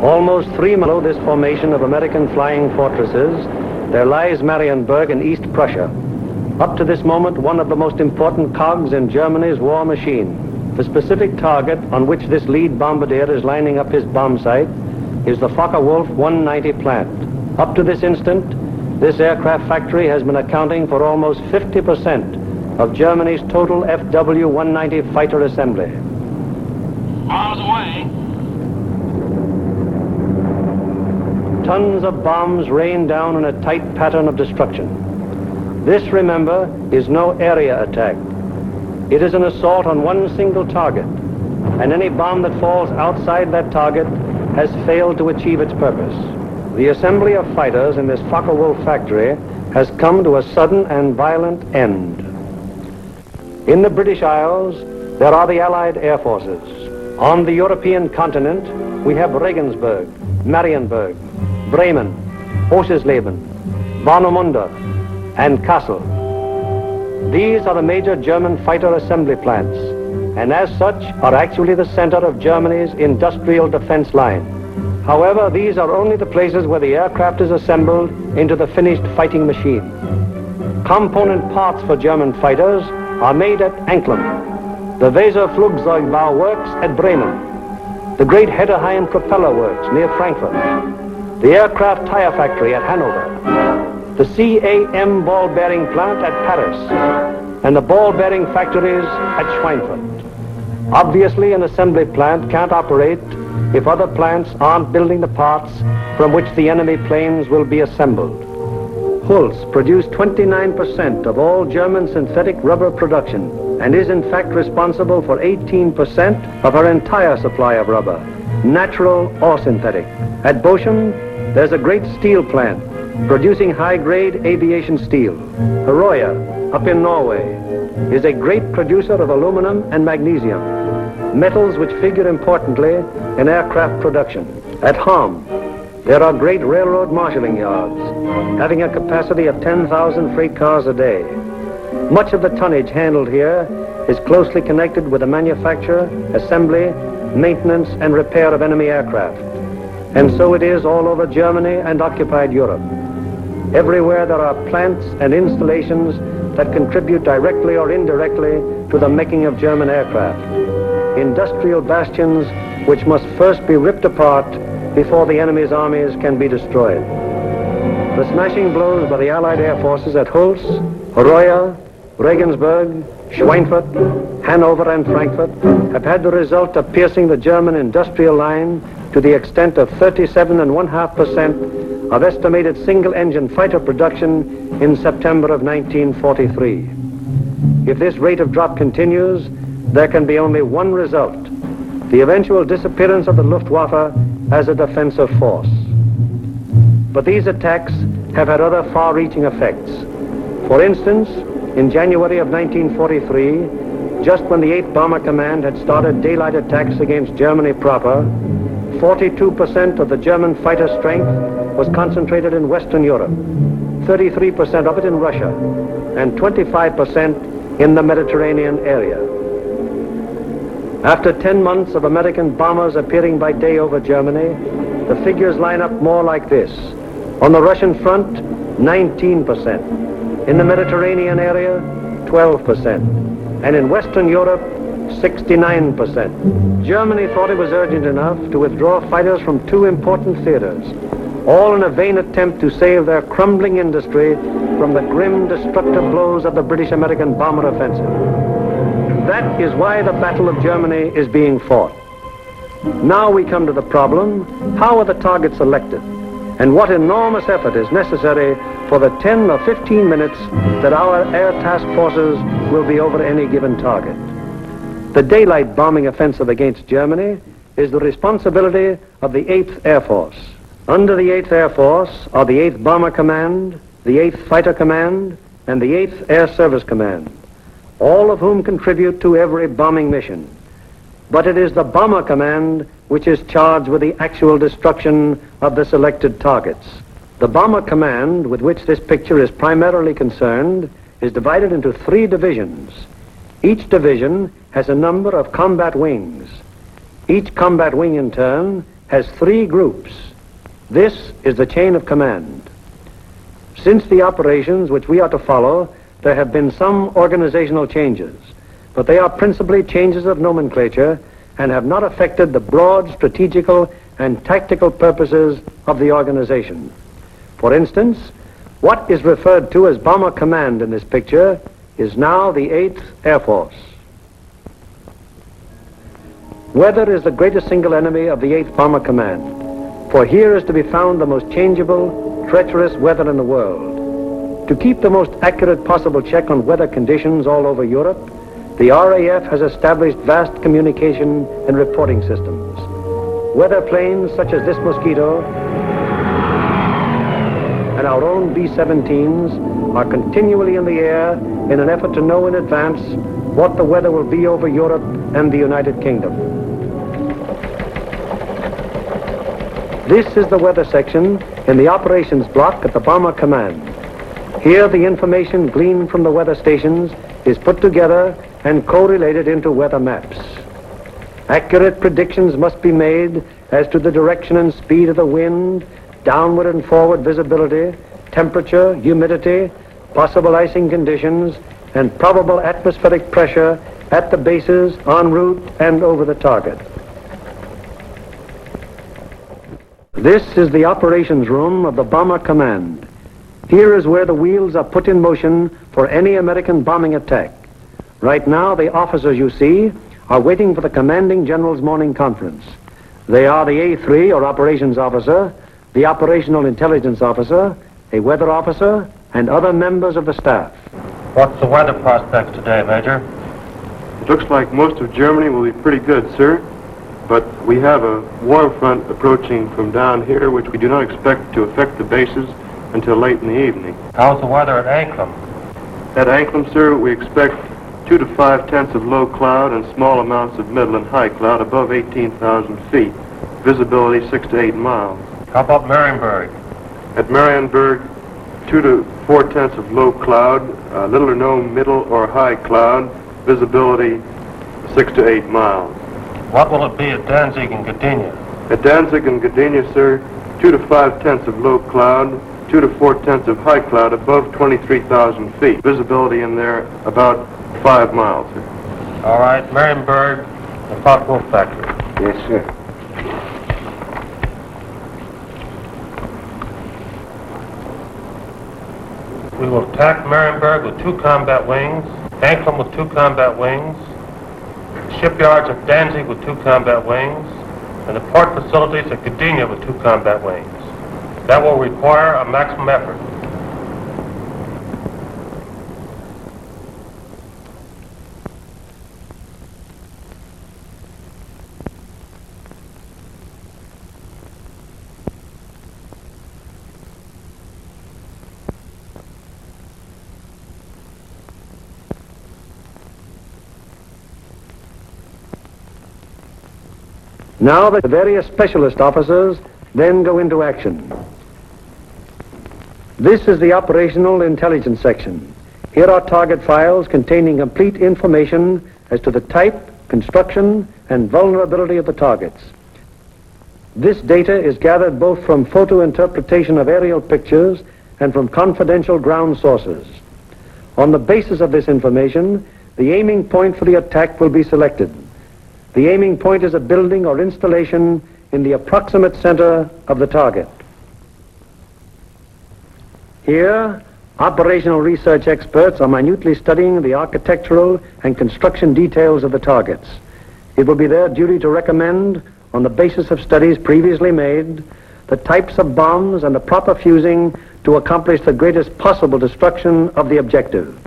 Almost 3 miles below this formation of American flying fortresses, there lies Marienburg in East Prussia. Up to this moment, one of the most important cogs in Germany's war machine. The specific target on which this lead bombardier is lining up his bomb sight is the Focke-Wulf 190 plant. Up to this instant, this aircraft factory has been accounting for almost 50% of Germany's total FW-190 fighter assembly. Miles away. Tons of bombs rain down in a tight pattern of destruction. This, remember, is no area attack. It is an assault on one single target, and any bomb that falls outside that target has failed to achieve its purpose. The assembly of fighters in this Focke-Wulf factory has come to a sudden and violent end. In the British Isles, there are the Allied air forces. On the European continent, we have Regensburg, Marienburg, Bremen, Oschersleben, Warnemünde, and Kassel. These are the major German fighter assembly plants, and as such are actually the center of Germany's industrial defense line. However, these are only the places where the aircraft is assembled into the finished fighting machine. Component parts for German fighters are made at Anklam, the Weser Flugzeugbau Works at Bremen, the great Hedderheim Propeller Works near Frankfurt, the aircraft tire factory at Hanover, the CAM ball bearing plant at Paris, and the ball bearing factories at Schweinfurt. Obviously, an assembly plant can't operate if other plants aren't building the parts from which the enemy planes will be assembled. Hulst produced 29% of all German synthetic rubber production and is in fact responsible for 18% of her entire supply of rubber, natural or synthetic. At Bochum, there's a great steel plant producing high-grade aviation steel. Herøya, up in Norway, is a great producer of aluminum and magnesium, metals which figure importantly in aircraft production. At Ham, there are great railroad marshalling yards, having a capacity of 10,000 freight cars a day. Much of the tonnage handled here is closely connected with the manufacture, assembly, maintenance, and repair of enemy aircraft. And so it is all over Germany and occupied Europe. Everywhere there are plants and installations that contribute directly or indirectly to the making of German aircraft. Industrial bastions which must first be ripped apart before the enemy's armies can be destroyed. The smashing blows by the Allied air forces at Hulst, Herøya, Regensburg, Schweinfurt, Hanover, and Frankfurt have had the result of piercing the German industrial line to the extent of 37.5% of estimated single-engine fighter production in September of 1943. If this rate of drop continues, there can be only one result: the eventual disappearance of the Luftwaffe as a defensive force. But these attacks have had other far-reaching effects. For instance, in January of 1943, just when the 8th Bomber Command had started daylight attacks against Germany proper, 42% of the German fighter strength was concentrated in Western Europe, 33% of it in Russia, and 25% in the Mediterranean area. After 10 months of American bombers appearing by day over Germany, the figures line up more like this. On the Russian front, 19%. In the Mediterranean area, 12%. And in Western Europe, 69%. Germany thought it was urgent enough to withdraw fighters from two important theaters, all in a vain attempt to save their crumbling industry from the grim, destructive blows of the British-American bomber offensive. That is why the Battle of Germany is being fought. Now we come to the problem: how are the targets selected? And what enormous effort is necessary for the 10 or 15 minutes that our air task forces will be over any given target? The daylight bombing offensive against Germany is the responsibility of the 8th Air Force. Under the 8th Air Force are the 8th Bomber Command, the 8th Fighter Command, and the 8th Air Service Command, all of whom contribute to every bombing mission. But it is the Bomber Command which is charged with the actual destruction of the selected targets. The Bomber Command, with which this picture is primarily concerned, is divided into 3 divisions. Each division has a number of combat wings. Each combat wing in turn has 3 groups. This is the chain of command. Since the operations which we are to follow, there have been some organizational changes, but they are principally changes of nomenclature and have not affected the broad strategical and tactical purposes of the organization. For instance, what is referred to as Bomber Command in this picture is now the 8th Air Force. Weather is the greatest single enemy of the 8th Bomber Command, for here is to be found the most changeable, treacherous weather in the world. To keep the most accurate possible check on weather conditions all over Europe, the RAF has established vast communication and reporting systems. Weather planes such as this Mosquito and our own B-17s are continually in the air in an effort to know in advance what the weather will be over Europe and the United Kingdom. This is the weather section in the operations block at the Bomber Command. Here the information gleaned from the weather stations is put together and correlated into weather maps. Accurate predictions must be made as to the direction and speed of the wind, downward and forward visibility, temperature, humidity, possible icing conditions, and probable atmospheric pressure at the bases, en route, and over the target. This is the operations room of the Bomber Command. Here is where the wheels are put in motion for any American bombing attack. Right now, the officers you see are waiting for the commanding general's morning conference. They are the A3, or operations officer, the operational intelligence officer, a weather officer, and other members of the staff. What's the weather prospects today, Major? It looks like most of Germany will be pretty good, sir. But we have a warm front approaching from down here, which we do not expect to affect the bases until late in the evening. How's the weather at Anklam? At Anklam, sir, we expect 2 to 5 tenths of low cloud and small amounts of middle and high cloud above 18,000 feet. Visibility 6 to 8 miles. How about Marienburg? At Marienburg, 2 to 4 tenths of low cloud, little or no middle or high cloud. Visibility 6 to 8 miles. What will it be at Danzig and Gdynia? At Danzig and Gdynia, sir, 2 to 5 tenths of low cloud, 2 to 4 tenths of high cloud above 23,000 feet. Visibility in there about 5 miles, sir. All right, Marienburg, the Focke-Wulf factory. Yes, sir. We will attack Marienburg with 2 combat wings, Anklam with 2 combat wings, shipyards at Danzig with 2 combat wings, and the port facilities at Gdynia with 2 combat wings. That will require a maximum effort. Now the various specialist officers then go into action. This is the operational intelligence section. Here are target files containing complete information as to the type, construction, and vulnerability of the targets. This data is gathered both from photo interpretation of aerial pictures and from confidential ground sources. On the basis of this information, the aiming point for the attack will be selected. The aiming point is a building or installation in the approximate center of the target. Here, operational research experts are minutely studying the architectural and construction details of the targets. It will be their duty to recommend, on the basis of studies previously made, the types of bombs and the proper fusing to accomplish the greatest possible destruction of the objective.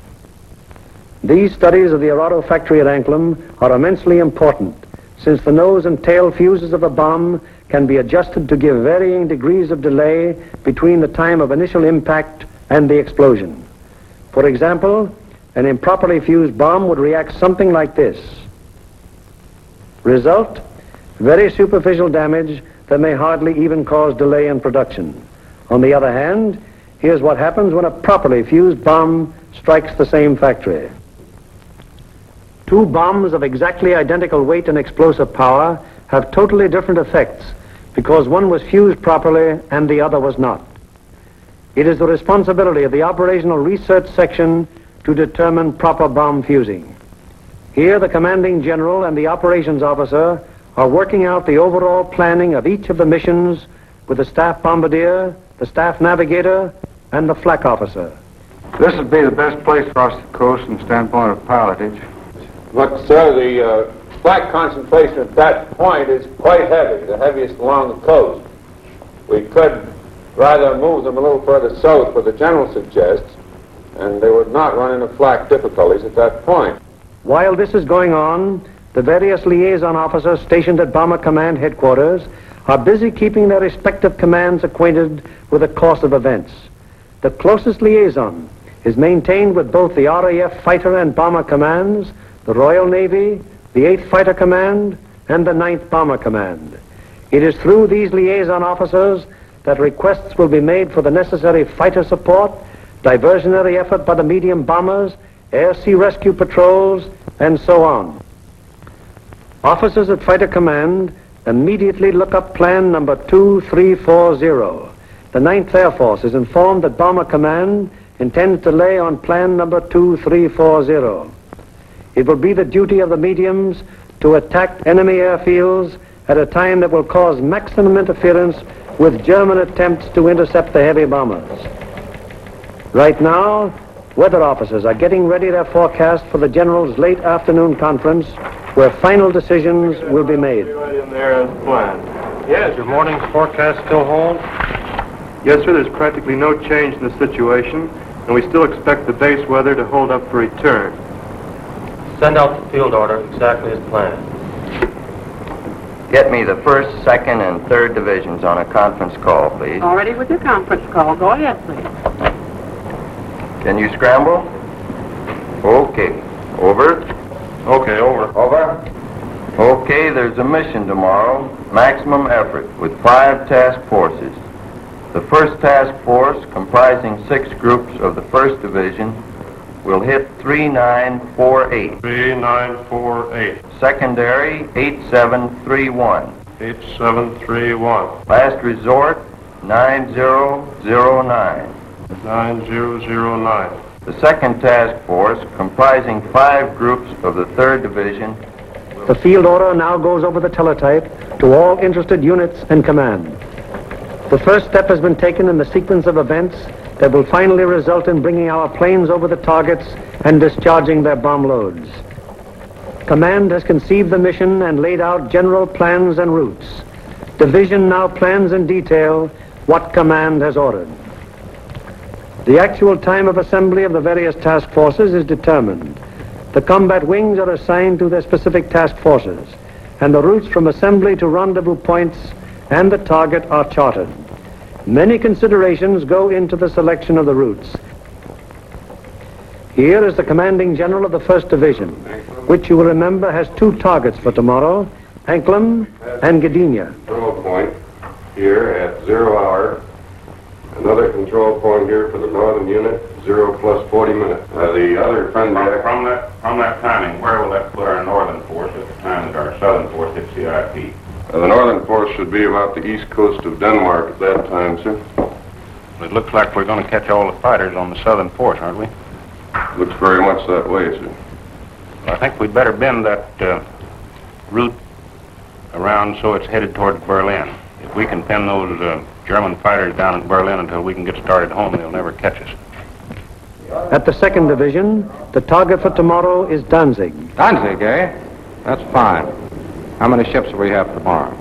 These studies of the Arado factory at Anklam are immensely important, since the nose and tail fuses of a bomb can be adjusted to give varying degrees of delay between the time of initial impact and the explosion. For example, an improperly fused bomb would react something like this. Result, very superficial damage that may hardly even cause delay in production. On the other hand, here's what happens when a properly fused bomb strikes the same factory. Two bombs of exactly identical weight and explosive power have totally different effects because one was fused properly and the other was not. It is the responsibility of the Operational Research Section to determine proper bomb fusing. Here, the commanding general and the operations officer are working out the overall planning of each of the missions with the staff bombardier, the staff navigator, and the flak officer. This would be the best place across the coast from the standpoint of pilotage. But, sir, the flak concentration at that point is quite heavy, the heaviest along the coast. We could rather move them a little further south, what the general suggests, and they would not run into flak difficulties at that point. While this is going on, the various liaison officers stationed at Bomber Command headquarters are busy keeping their respective commands acquainted with the course of events. The closest liaison is maintained with both the RAF Fighter and Bomber Commands, the Royal Navy, the 8th Fighter Command, and the 9th Bomber Command. It is through these liaison officers that requests will be made for the necessary fighter support, diversionary effort by the medium bombers, air-sea rescue patrols, and so on. Officers at Fighter Command immediately look up plan number 2340. The 9th Air Force is informed that Bomber Command intends to lay on plan number 2340. It will be the duty of the mediums to attack enemy airfields at a time that will cause maximum interference with German attempts to intercept the heavy bombers. Right now, weather officers are getting ready their forecast for the General's late afternoon conference where final decisions will be made. Right in there as planned. Yes, your morning's forecast still holds? Yes, sir, there's practically no change in the situation, and we still expect the base weather to hold up for return. Send out the field order exactly as planned. Get me the 1st, 2nd, and 3rd divisions on a conference call, please. All ready with your conference call. Go ahead, please. Can you scramble? Okay. Over. Okay, over. Over. Okay, there's a mission tomorrow. Maximum effort with 5 task forces. The first task force, comprising 6 groups of the 1st Division, will hit 3948. 3948. Secondary, 8731. 8731. Last resort, 9009. 9009. The second task force, comprising 5 groups of the 3rd Division. The field order now goes over the teletype to all interested units and command. The first step has been taken in the sequence of events that will finally result in bringing our planes over the targets and discharging their bomb loads. Command has conceived the mission and laid out general plans and routes. Division now plans in detail what command has ordered. The actual time of assembly of the various task forces is determined. The combat wings are assigned to their specific task forces, and the routes from assembly to rendezvous points and the target are charted. Many considerations go into the selection of the routes. Here is the commanding general of the 1st Division, which you will remember has 2 targets for tomorrow, Anklam and Gdynia. Control point here at 0 hour. Another control point here for the northern unit, 0 plus 40 minutes. The other friend From that timing, where will that put our northern force at the time that our southern force hits the IP? the northern force should be about the east coast of Denmark at that time, sir. It looks like we're going to catch all the fighters on the southern force, aren't we? Looks very much that way, sir. Well, I think we'd better bend that route around so it's headed toward Berlin. If we can pin those German fighters down in Berlin until we can get started home, they'll never catch us. At the 2nd Division, the target for tomorrow is Danzig. Danzig, eh? That's fine. How many ships will we have tomorrow?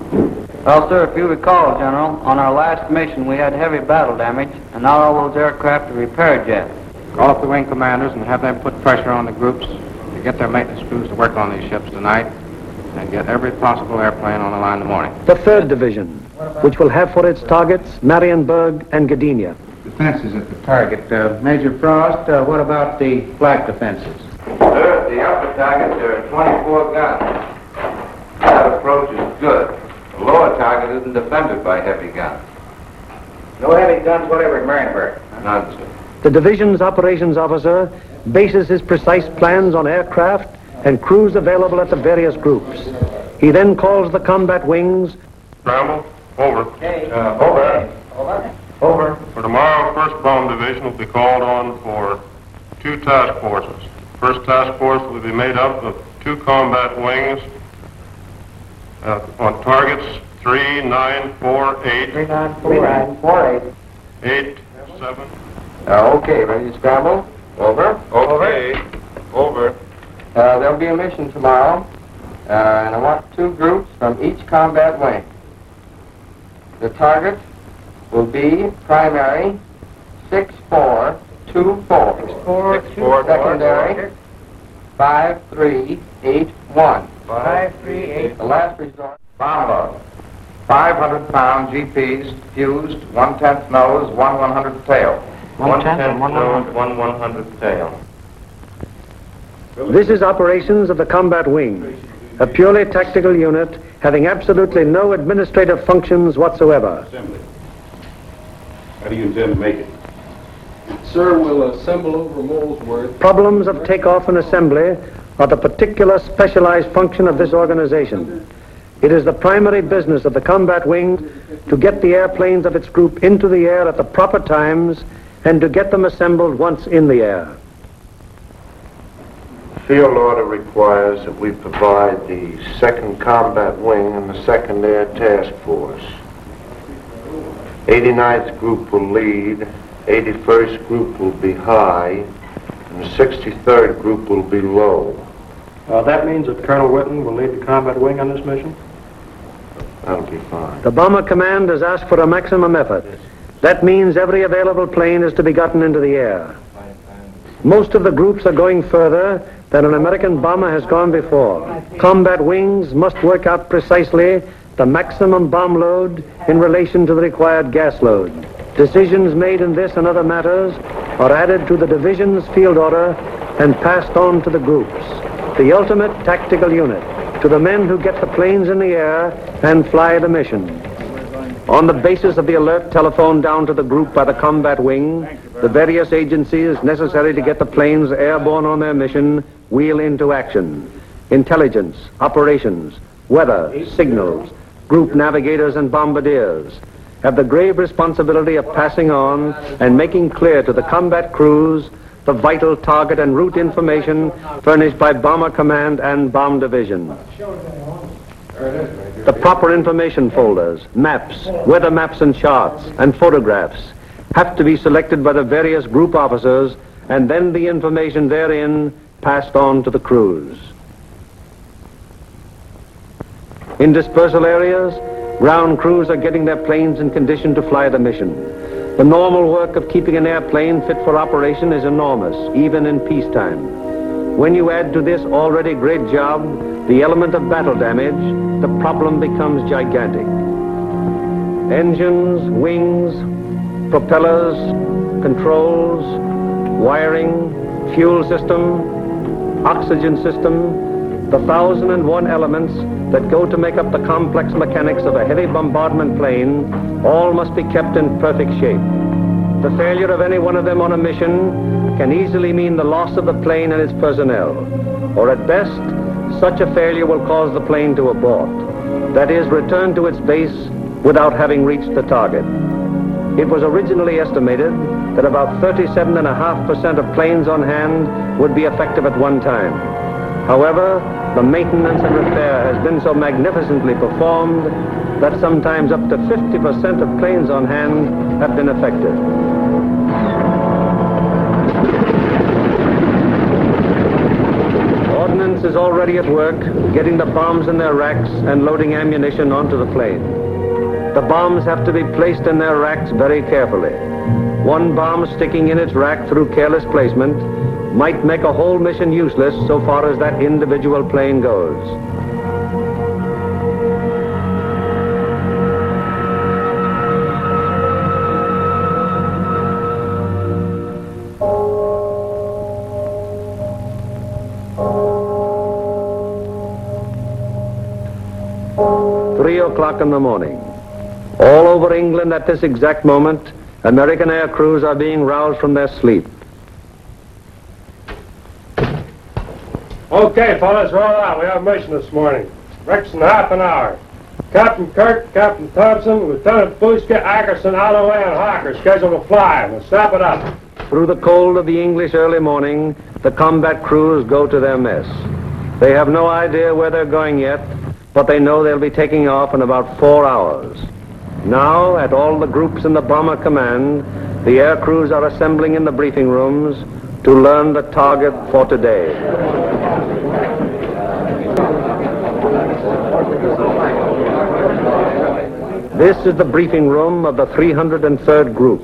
Well, sir, if you recall, General, on our last mission we had heavy battle damage, and not all those aircraft are repaired yet. Call up the wing commanders and have them put pressure on the groups to get their maintenance crews to work on these ships tonight and get every possible airplane on the line in the morning. The 3rd Division, which will have for its targets Marienburg and Gdynia. Defenses at the target. Major Frost, what about the flak defenses? Sir, the upper targets are 24 guns. That approach is good. The lower target isn't defended by heavy guns. No heavy guns whatever at Marienburg. None, sir. The division's operations officer bases his precise plans on aircraft and crews available at the various groups. He then calls the combat wings. Scramble, over. Over. For tomorrow, 1st Bomb Division will be called on for 2 task forces. First task force will be made up of 2 combat wings on targets 3, 9, 4, 8. 3, 9, 4, 8. 8, 7. Okay, ready to scramble? Over. Okay. Over. There'll be a mission tomorrow, and I want 2 groups from each combat wing. The target will be primary 6424. 6-4. Secondary 5381. 538. The last resort. Bomb load. 500-pound GPs fused, 1/10 nose, 1/100 tail. 1/10 nose, 1/100 tail. This is operations of the combat wing, a purely tactical unit having absolutely no administrative functions whatsoever. Assembly. How do you intend to make it? Sir, we'll assemble over Molesworth. Problems of takeoff and assembly are the particular specialized function of this organization. It is the primary business of the combat wing to get the airplanes of its group into the air at the proper times and to get them assembled once in the air. Field order requires that we provide the 2nd Combat Wing and the 2nd Air Task Force. 89th Group will lead, 81st Group will be high, and the 63rd Group will be low. That means that Colonel Whitten will lead the combat wing on this mission? That'll be fine. The Bomber Command has asked for a maximum effort. That means every available plane is to be gotten into the air. Most of the groups are going further than an American bomber has gone before. Combat wings must work out precisely the maximum bomb load in relation to the required gas load. Decisions made in this and other matters are added to the division's field order and passed on to the groups, the ultimate tactical unit, to the men who get the planes in the air and fly the mission. On the basis of the alert telephoned down to the group by the combat wing, the various agencies necessary to get the planes airborne on their mission wheel into action. Intelligence, operations, weather, signals, group navigators and bombardiers have the grave responsibility of passing on and making clear to the combat crews the vital target and route information furnished by Bomber Command and Bomb Division. The proper information folders, maps, weather maps and charts, and photographs have to be selected by the various group officers and then the information therein passed on to the crews. In dispersal areas, ground crews are getting their planes in condition to fly the mission. The normal work of keeping an airplane fit for operation is enormous, even in peacetime. When you add to this already great job the element of battle damage, the problem becomes gigantic. Engines, wings, propellers, controls, wiring, fuel system, oxygen system, the 1,001 elements that go to make up the complex mechanics of a heavy bombardment plane all must be kept in perfect shape. The failure of any one of them on a mission can easily mean the loss of the plane and its personnel, or at best, such a failure will cause the plane to abort, that is, return to its base without having reached the target. It was originally estimated that about 37.5% of planes on hand would be effective at one time. However, the maintenance and repair has been so magnificently performed that sometimes up to 50% of planes on hand have been effective. Ordnance is already at work, getting the bombs in their racks and loading ammunition onto the plane. The bombs have to be placed in their racks very carefully. One bomb sticking in its rack through careless placement might make a whole mission useless so far as that individual plane goes. Three o'clock in the morning. All over England at this exact moment, American air crews are being roused from their sleep. Okay, fellas, roll out. We have a mission this morning. Breaks in half an hour. Captain Kirk, Captain Thompson, Lieutenant Bushka, Ackerson, Alloway, and Hawker scheduled to fly. We'll snap it up. Through the cold of the English early morning, the combat crews go to their mess. They have no idea where they're going yet, but they know they'll be taking off in about 4 hours. Now, at all the groups in the bomber command, the air crews are assembling in the briefing rooms to learn the target for today. This is the briefing room of the 303rd Group.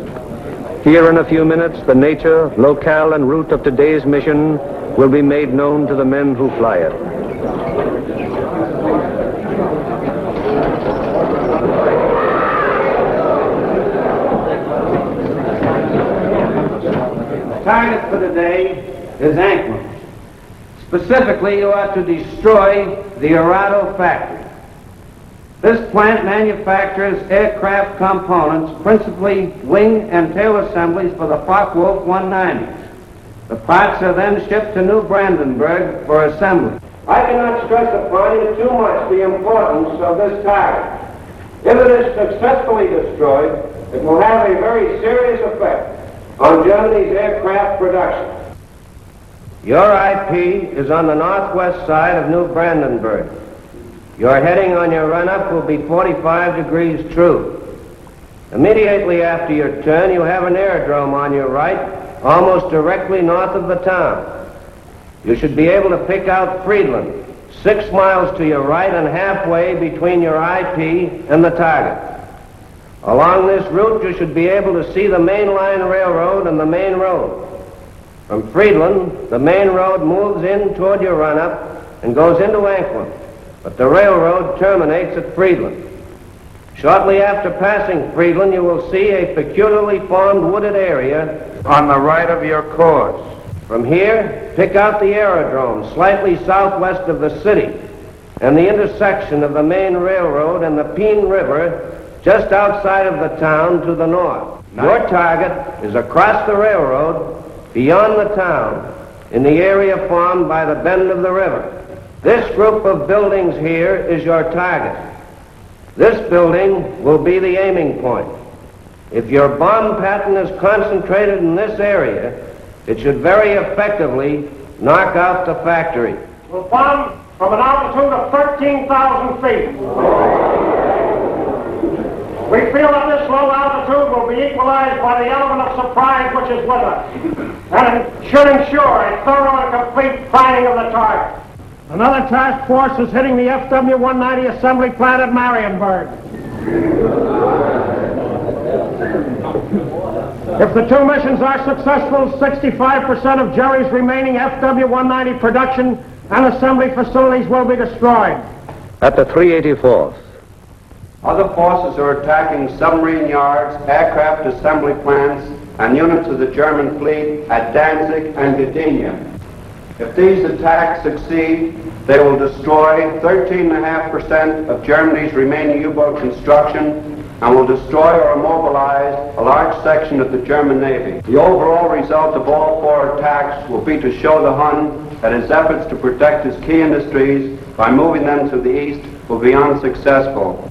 Here in a few minutes, the nature, locale, and route of today's mission will be made known to the men who fly it. The target for today is Anklam. Specifically, you are to destroy the Arado factory. This plant manufactures aircraft components, principally wing and tail assemblies for the Focke-Wulf 190. The parts are then shipped to New Brandenburg for assembly. I cannot stress upon you too much the importance of this target. If it is successfully destroyed, it will have a very serious effect on Germany's aircraft production. Your IP is on the northwest side of New Brandenburg. Your heading on your run-up will be 45 degrees true. Immediately after your turn, you have an aerodrome on your right, almost directly north of the town. You should be able to pick out Friedland, 6 miles to your right and halfway between your IP and the target. Along this route, you should be able to see the main line railroad and the main road. From Friedland, the main road moves in toward your run-up and goes into Anklam, but the railroad terminates at Friedland. Shortly after passing Friedland, you will see a peculiarly formed wooded area on the right of your course. From here, pick out the aerodrome slightly southwest of the city and the intersection of the main railroad and the Peene River just outside of the town to the north. Your target is across the railroad, beyond the town, in the area formed by the bend of the river. This group of buildings here is your target. This building will be the aiming point. If your bomb pattern is concentrated in this area, it should very effectively knock out the factory. We'll bomb from an altitude of 13,000 feet. We feel that this low altitude will be equalized by the element of surprise which is with us, and it should ensure a thorough and complete finding of the target. Another task force is hitting the FW-190 assembly plant at Marienburg. If the two missions are successful, 65% of Jerry's remaining FW-190 production and assembly facilities will be destroyed. At the 384th, Other forces are attacking submarine yards, aircraft assembly plants, and units of the German fleet at Danzig and Gdynia. If these attacks succeed, they will destroy 13.5% of Germany's remaining U-boat construction and will destroy or immobilize a large section of the German Navy. The overall result of all 4 attacks will be to show the Hun that his efforts to protect his key industries by moving them to the east will be unsuccessful.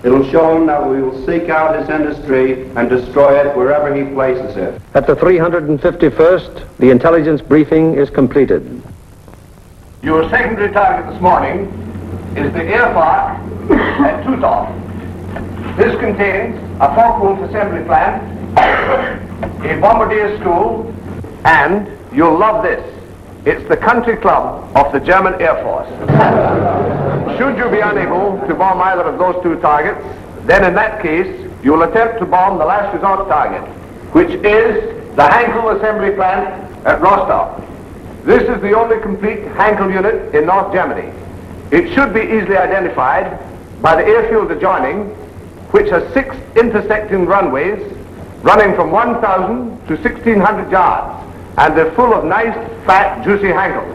It will show him that we will seek out his industry and destroy it wherever he places it. at the 351st, the intelligence briefing is completed. Your secondary target this morning is the Airforce at Takeoff. This contains a Focke-Wulf assembly plant, a bombardier school, and you'll love this. It's the country club of the German Air Force. Should you be unable to bomb either of those 2 targets, then in that case, you will attempt to bomb the last resort target, which is the Hankel assembly plant at Rostov. This is the only complete Hankel unit in North Germany. It should be easily identified by the airfield adjoining, which has 6 intersecting runways running from 1,000 to 1,600 yards, and they're full of nice, fat, juicy Hankels.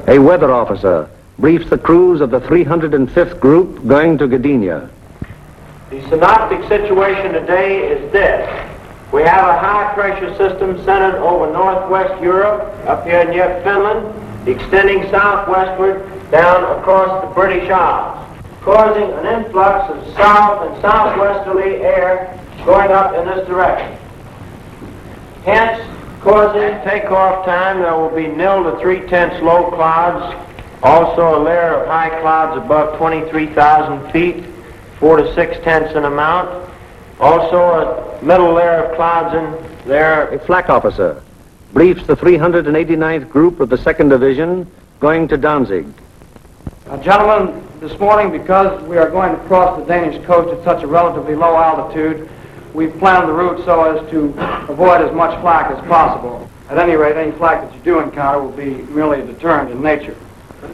A weather officer briefs the crews of the 305th Group going to Gdynia. The synoptic situation today is this. We have a high-pressure system centered over northwest Europe, up here near Finland, extending southwestward down across the British Isles, causing an influx of south and southwesterly air going up in this direction. Hence, causing at takeoff time, there will be 0 to 3/10 low clouds, also a layer of high clouds above 23,000 feet, 4 to 6/10 in amount, also a middle layer of clouds in there. A flak officer briefs the 389th Group of the 2nd Division going to Danzig. Gentlemen, this morning, because we are going to cross the Danish coast at such a relatively low altitude, we've planned the route so as to avoid as much flak as possible. At any rate, any flak that you do encounter will be merely a deterrent in nature.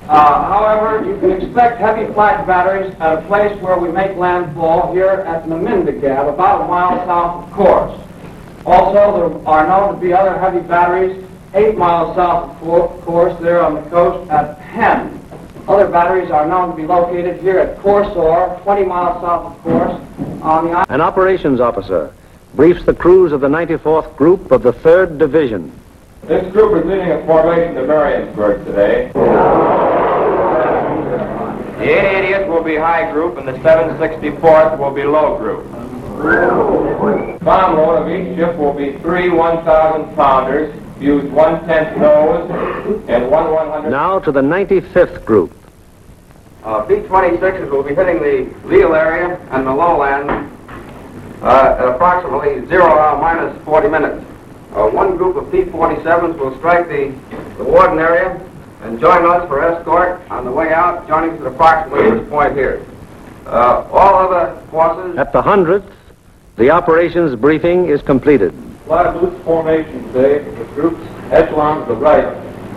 However, you can expect heavy flak batteries at a place where we make landfall here at Namindagab, about a mile south of course. Also, there are known to be other heavy batteries 8 miles south of course there on the coast at Hen. Other batteries are known to be located here at Korsor, 20 miles south of course, on the island. An operations officer briefs the crews of the 94th Group of the 3rd Division. This group is leading a formation to Mariensburg today. The 80th will be high group and the 764th will be low group. Bomb load of each ship will be 3 1,000-pounders, use 1/10 nose and 1/100. Now to the 95th Group. B-26s will be hitting the Lille area and the lowland at approximately 0 hour minus 40 minutes. One group of P-47s will strike the Warden area and join us for escort on the way out, joining us at approximately this point here. All other forces... At the 100th, the operations briefing is completed. Fly loose formation today with groups echelon to the right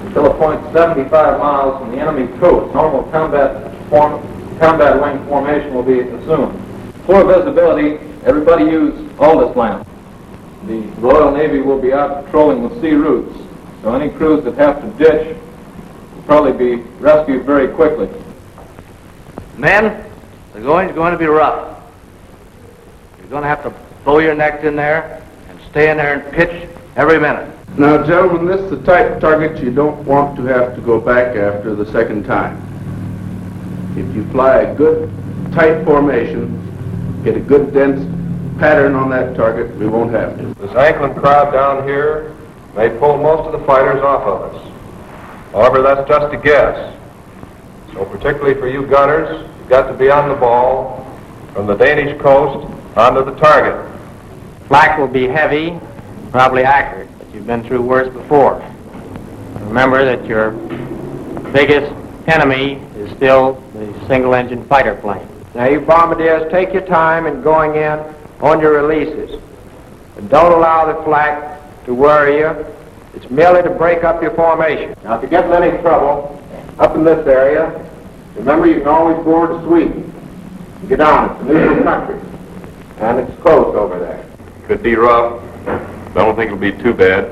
until a point 75 miles from the enemy coast. Normal combat wing formation will be assumed. For visibility, everybody use Aldous lamp. The Royal Navy will be out patrolling the sea routes, so any crews that have to ditch will probably be rescued very quickly. Men, the going's going to be rough. You're going to have to blow your necks in there and stay in there and pitch every minute. Now, gentlemen, this is the type of target you don't want to have to go back after the second time. If you fly a good, tight formation, get a good, dense pattern on that target, we won't have to. This Anklin crowd down here may pull most of the fighters off of us. However, that's just a guess. So particularly for you gunners, you've got to be on the ball from the Danish coast onto the target. Flak will be heavy, probably accurate, but you've been through worse before. Remember that your biggest enemy is still the single-engine fighter plane. Now, you bombardiers, take your time in going in on your releases. And don't allow the flak to worry you. It's merely to break up your formation. Now, if you get in any trouble up in this area, remember you can always board Sweden. Get on, it's a neutral country. And it's close over there. Could be rough. I don't think it'll be too bad.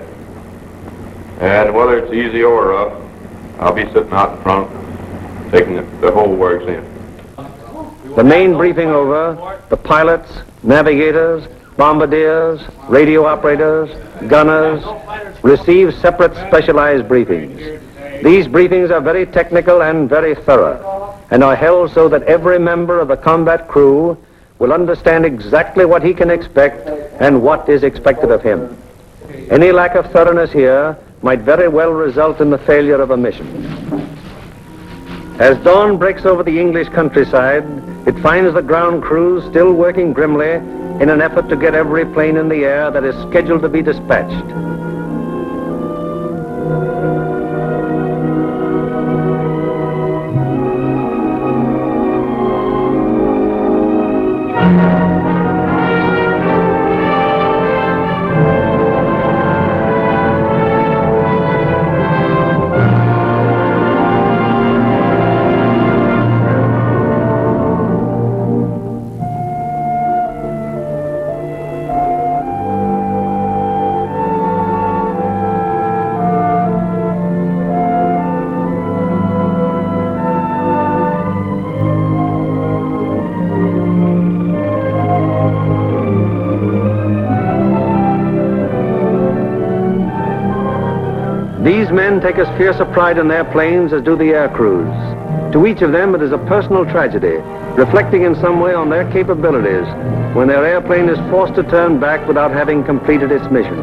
And whether it's easy or rough, I'll be sitting out in front, taking the whole works in. The main briefing over, the pilots, navigators, bombardiers, radio operators, gunners receive separate specialized briefings. These briefings are very technical and very thorough, and are held so that every member of the combat crew will understand exactly what he can expect and what is expected of him. Any lack of thoroughness here might very well result in the failure of a mission. As dawn breaks over the English countryside, it finds the ground crews still working grimly in an effort to get every plane in the air that is scheduled to be dispatched. men take as fierce a pride in their planes as do the air crews. To each of them, it is a personal tragedy, reflecting in some way on their capabilities when their airplane is forced to turn back without having completed its mission,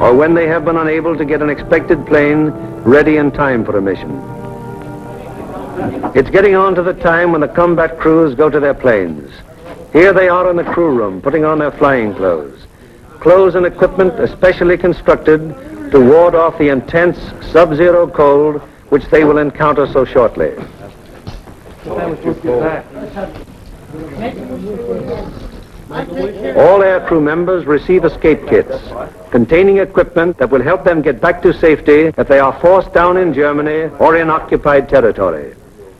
or when they have been unable to get an expected plane ready in time for a mission. It's getting on to the time when the combat crews go to their planes. Here they are in the crew room, putting on their flying clothes. Clothes and equipment especially constructed to ward off the intense sub-zero cold which they will encounter so shortly. All aircrew members receive escape kits containing equipment that will help them get back to safety if they are forced down in Germany or in occupied territory.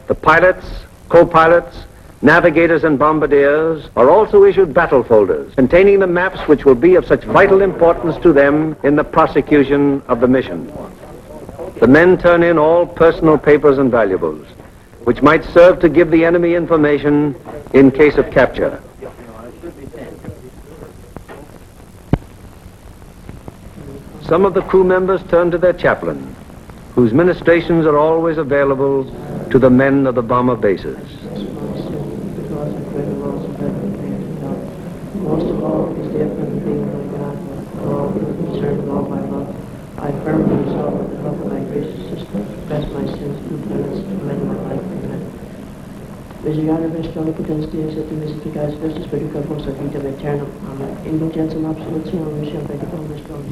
The pilots, co-pilots, navigators and bombardiers are also issued battle folders containing the maps which will be of such vital importance to them in the prosecution of the mission. The men turn in all personal papers and valuables which might serve to give the enemy information in case of capture. Some of the crew members turn to their chaplain, whose ministrations are always available to the men of the bomber bases. Most of all is the infinite being of God, for all who are concerned with all my love. I firmly resolve with the help of my gracious sister to confess my sins through penance to commend my life. Amen. Misericorde restano potentia et misericors Christus pericabos ad vitam aeternam. Amen. Indulgentiam absolutionem mission pedicum restano.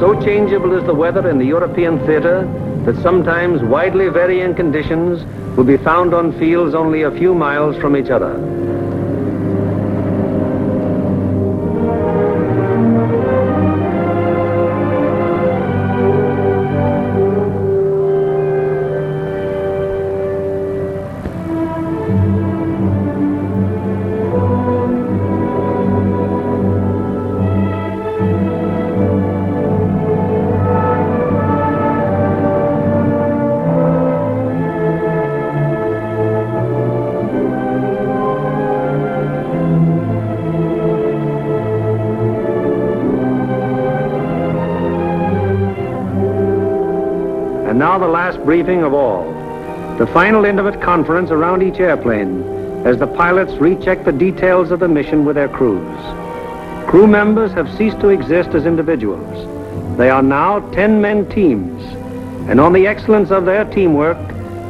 So changeable is the weather in the European theater that sometimes widely varying conditions will be found on fields only a few miles from each other. And now the last briefing of all, the final intimate conference around each airplane as the pilots recheck the details of the mission with their crews. Crew members have ceased to exist as individuals. They are now 10-man teams, and on the excellence of their teamwork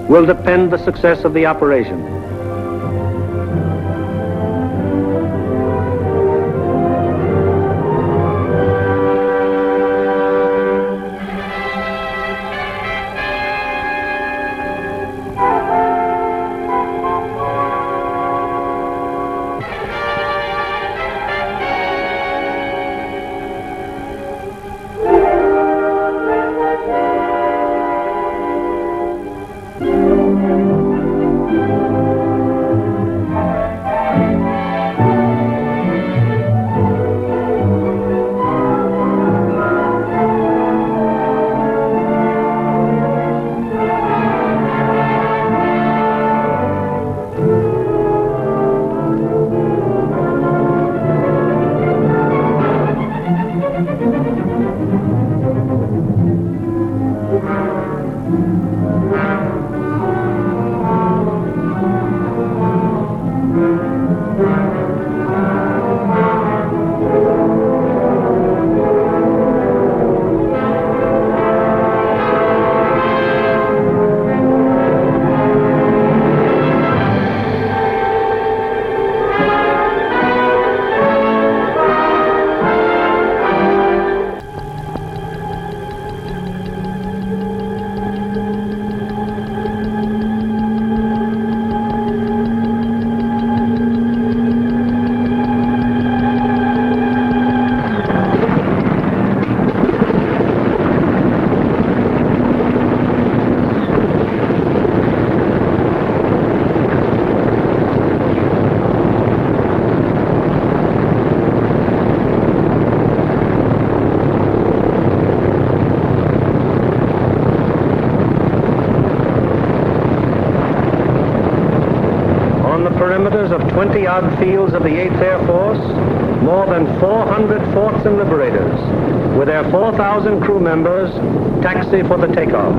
will depend the success of the operation. 20-odd fields of the 8th Air Force, more than 400 forts and liberators, with their 4,000 crew members, taxi for the takeoff.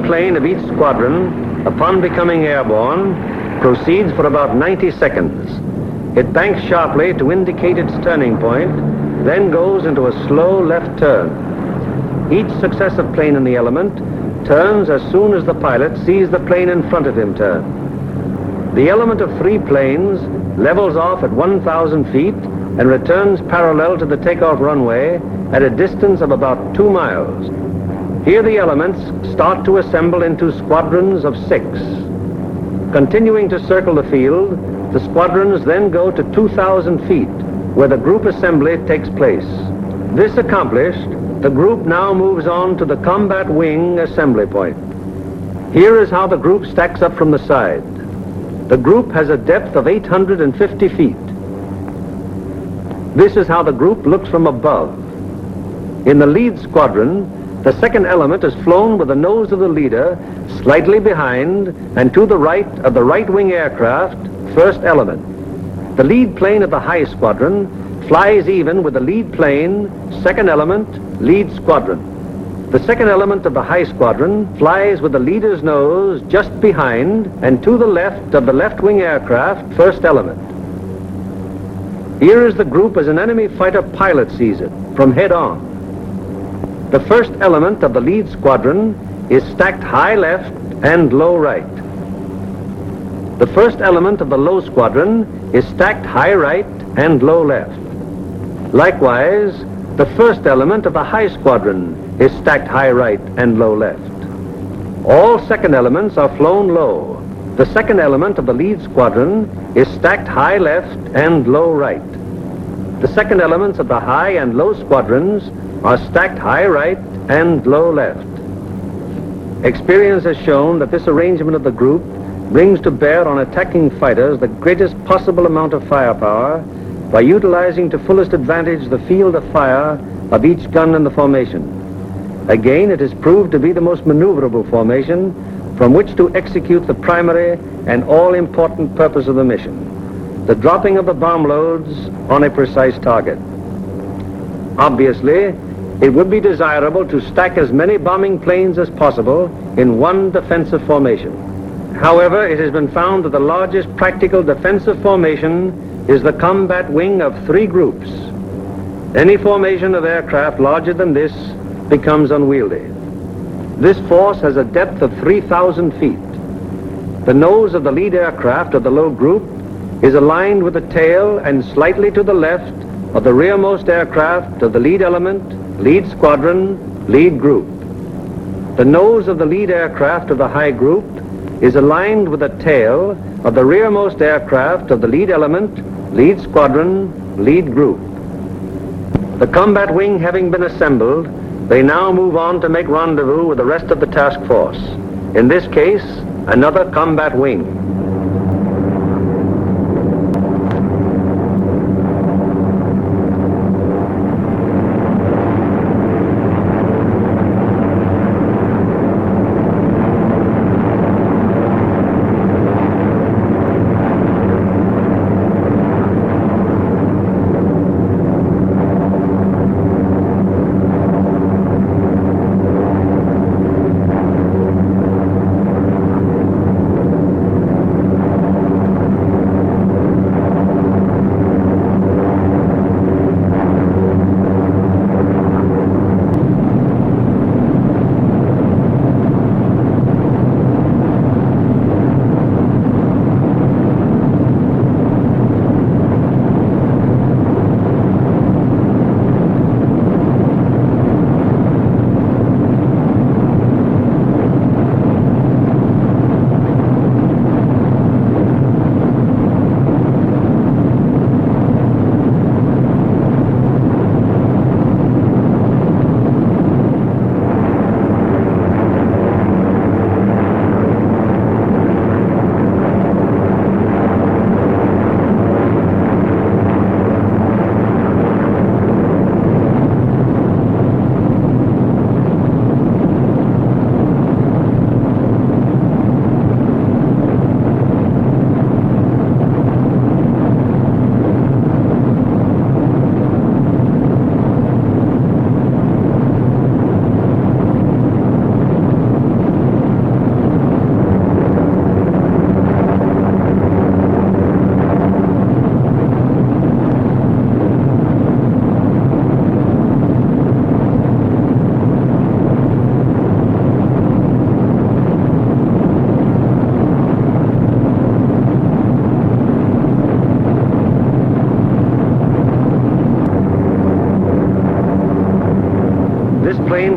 Plane of each squadron, upon becoming airborne, proceeds for about 90 seconds. It banks sharply to indicate its turning point, then goes into a slow left turn. Each successive plane in the element turns as soon as the pilot sees the plane in front of him turn. The element of 3 planes levels off at 1,000 feet and returns parallel to the takeoff runway at a distance of about 2 miles. Here the elements start to assemble into squadrons of 6. Continuing to circle the field, the squadrons then go to 2,000 feet, where the group assembly takes place. This accomplished, the group now moves on to the combat wing assembly point. Here is how the group stacks up from the side. The group has a depth of 850 feet. This is how the group looks from above. In the lead squadron, the second element is flown with the nose of the leader slightly behind and to the right of the right-wing aircraft, first element. The lead plane of the high squadron flies even with the lead plane, second element, lead squadron. The second element of the high squadron flies with the leader's nose just behind and to the left of the left-wing aircraft, first element. Here is the group as an enemy fighter pilot sees it, from head on. The first element of the lead squadron is stacked high left and low right. The first element of the low squadron is stacked high right and low left. Likewise, the first element of the high squadron is stacked high right and low left. All second elements are flown low. The second element of the lead squadron is stacked high left and low right. The second elements of the high and low squadrons are stacked high right and low left. Experience has shown that this arrangement of the group brings to bear on attacking fighters the greatest possible amount of firepower by utilizing to fullest advantage the field of fire of each gun in the formation. Again, it is proved to be the most maneuverable formation from which to execute the primary and all-important purpose of the mission, the dropping of the bomb loads on a precise target. Obviously, it would be desirable to stack as many bombing planes as possible in one defensive formation. However, it has been found that the largest practical defensive formation is the combat wing of 3 groups. Any formation of aircraft larger than this becomes unwieldy. This force has a depth of 3,000 feet. The nose of the lead aircraft of the low group is aligned with the tail and slightly to the left of the rearmost aircraft of the lead element, lead squadron, lead group. The nose of the lead aircraft of the high group is aligned with the tail of the rearmost aircraft of the lead element, lead squadron, lead group. The combat wing having been assembled, they now move on to make rendezvous with the rest of the task force. In this case, another combat wing.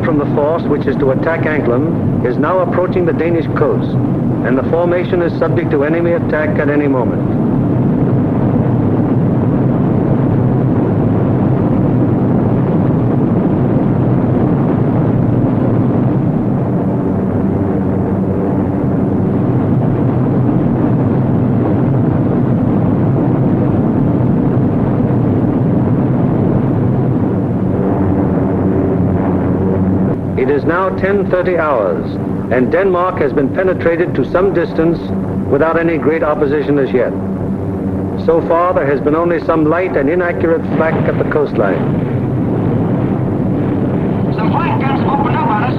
From the force which is to attack Anklam is now approaching the Danish coast, and the formation is subject to enemy attack at any moment. It is now 10:30 hours, and Denmark has been penetrated to some distance without any great opposition as yet. So far, there has been only some light and inaccurate flak at the coastline. Some flank guns have opened up on us.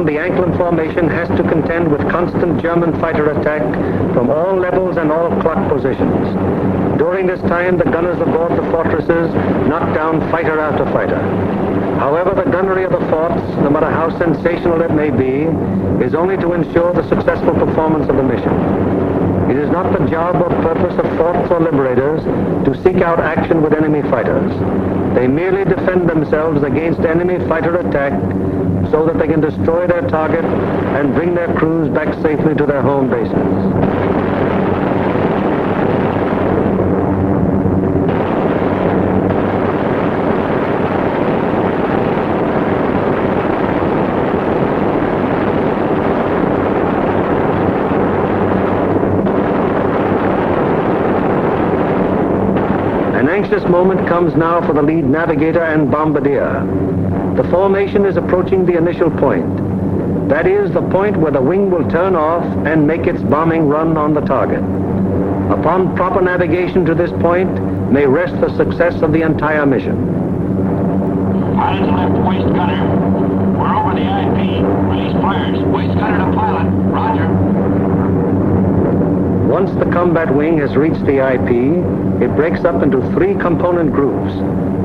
on, the Anklin formation has to contend with constant German fighter attack from all levels and all clock positions. During this time, the gunners aboard the fortresses knock down fighter after fighter. However, the gunnery of the forts, no matter how sensational it may be, is only to ensure the successful performance of the mission. It is not the job or purpose of forts or liberators to seek out action with enemy fighters. They merely defend themselves against enemy fighter attack so that they can destroy their target and bring their crews back safely to their home bases. Anxious moment comes now for the lead navigator and bombardier. The formation is approaching the initial point. That is, the point where the wing will turn off and make its bombing run on the target. Upon proper navigation to this point may rest the success of the entire mission. Pilot to left, waist gunner. We're over the IP. Release flares. Waist gunner to pilot. Roger. Once the combat wing has reached the IP, it breaks up into 3 component groups,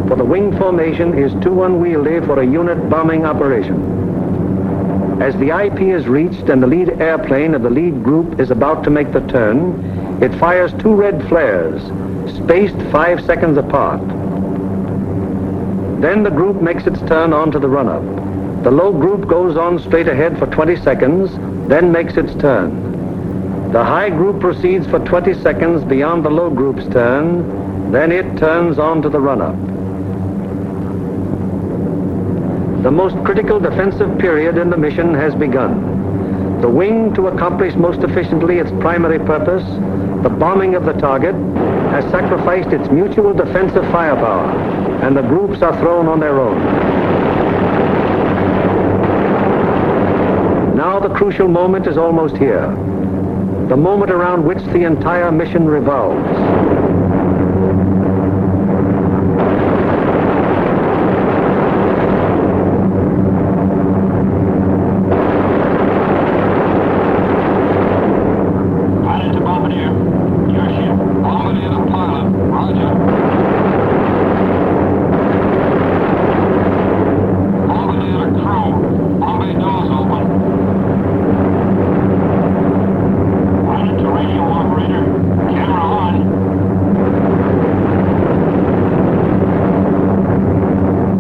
for the wing formation is too unwieldy for a unit bombing operation. As the IP is reached and the lead airplane of the lead group is about to make the turn, it fires 2 red flares, spaced 5 seconds apart. Then the group makes its turn onto the run-up. The low group goes on straight ahead for 20 seconds, then makes its turn. The high group proceeds for 20 seconds beyond the low group's turn, then it turns on to the run-up. The most critical defensive period in the mission has begun. The wing, to accomplish most efficiently its primary purpose, the bombing of the target, has sacrificed its mutual defensive firepower, and the groups are thrown on their own. Now the crucial moment is almost here. The moment around which the entire mission revolves. Pilot to bombardier. Your ship. Bombardier to pilot. Roger. Bombardier to crew. Bombay doors open. Radio operator, camera on.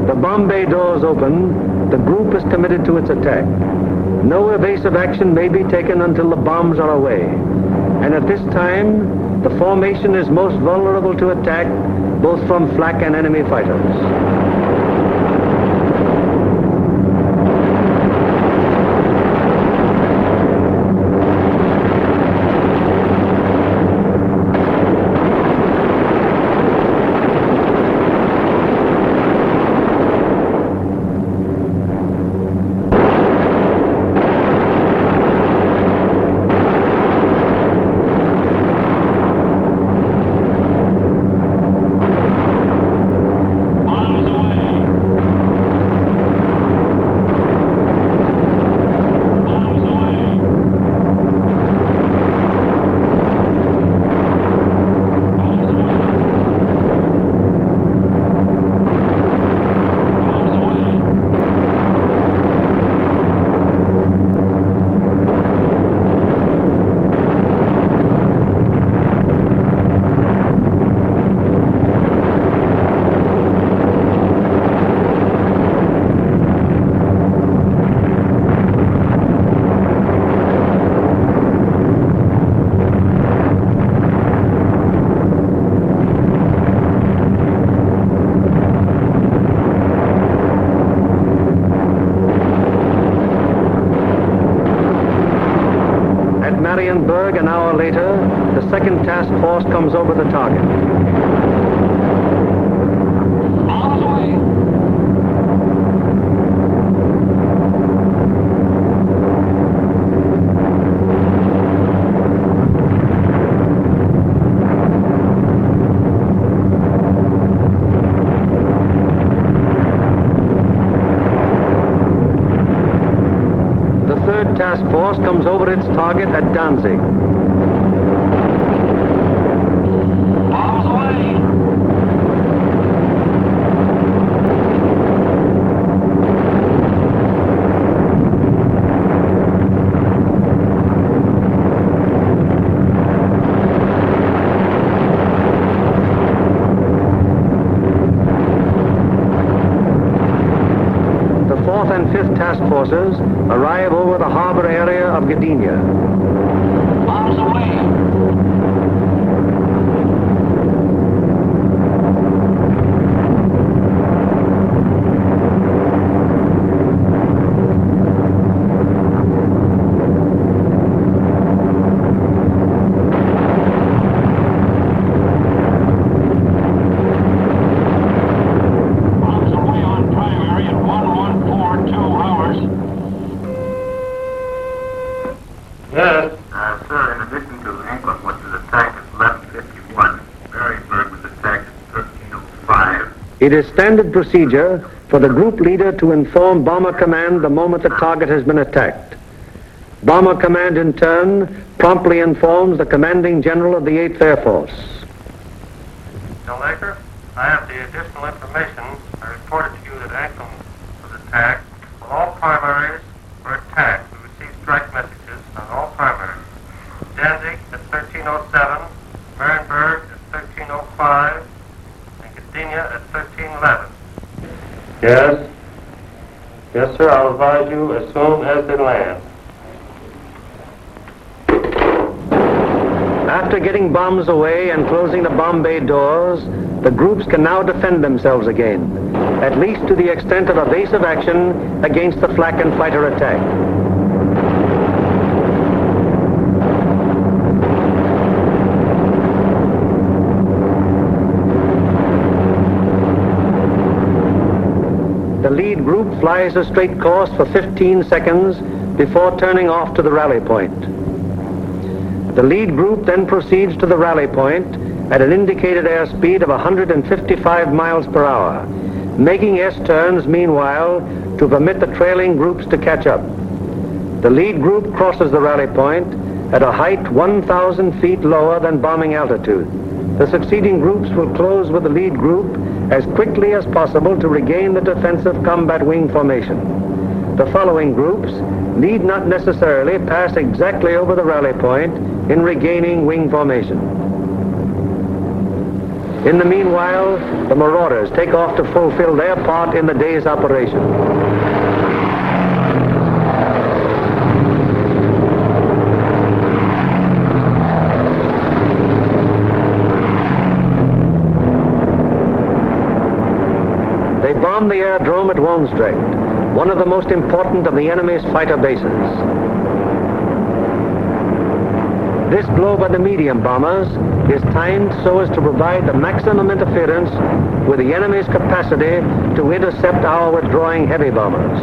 The bomb bay doors open. The group is committed to its attack. No evasive action may be taken until the bombs are away. And at this time, the formation is most vulnerable to attack, both from flak and enemy fighters. Marienburg, an hour later, the second task force comes over the target. third task force comes over its target at Danzig. Bombs away. The 4th and 5th task forces arrive over the harbor area of Gdynia. Bombs away. Bombs away on primary at 1142 hours. Yes. Sir, in addition to Anklin, which was attacked at 11:51, Marysburg was attacked at 13:05. It is standard procedure for the group leader to inform Bomber Command the moment the target has been attacked. Bomber Command, in turn, promptly informs the commanding general of the 8th Air Force. Laker, I have the additional information. I reported to you that Anklin was attacked. All primaries were attacked. We received strike messages on all primaries. Danzig at 13:07, Marienburg at 13:05, and Gdynia at 13:11. Yes? Yes, sir. I'll advise you as soon as they land. After getting bombs away and closing the bomb bay doors, the groups can now defend themselves again, at least to the extent of evasive action against the flak and fighter attack. The lead group flies a straight course for 15 seconds before turning off to the rally point. The lead group then proceeds to the rally point at an indicated airspeed of 155 miles per hour, making S-turns meanwhile to permit the trailing groups to catch up. The lead group crosses the rally point at a height 1,000 feet lower than bombing altitude. The succeeding groups will close with the lead group as quickly as possible to regain the defensive combat wing formation. The following groups need not necessarily pass exactly over the rally point in regaining wing formation. In the meanwhile, the Marauders take off to fulfill their part in the day's operation. They bomb the aerodrome at Woensdrecht, one of the most important of the enemy's fighter bases. This blow by the medium bombers is timed so as to provide the maximum interference with the enemy's capacity to intercept our withdrawing heavy bombers.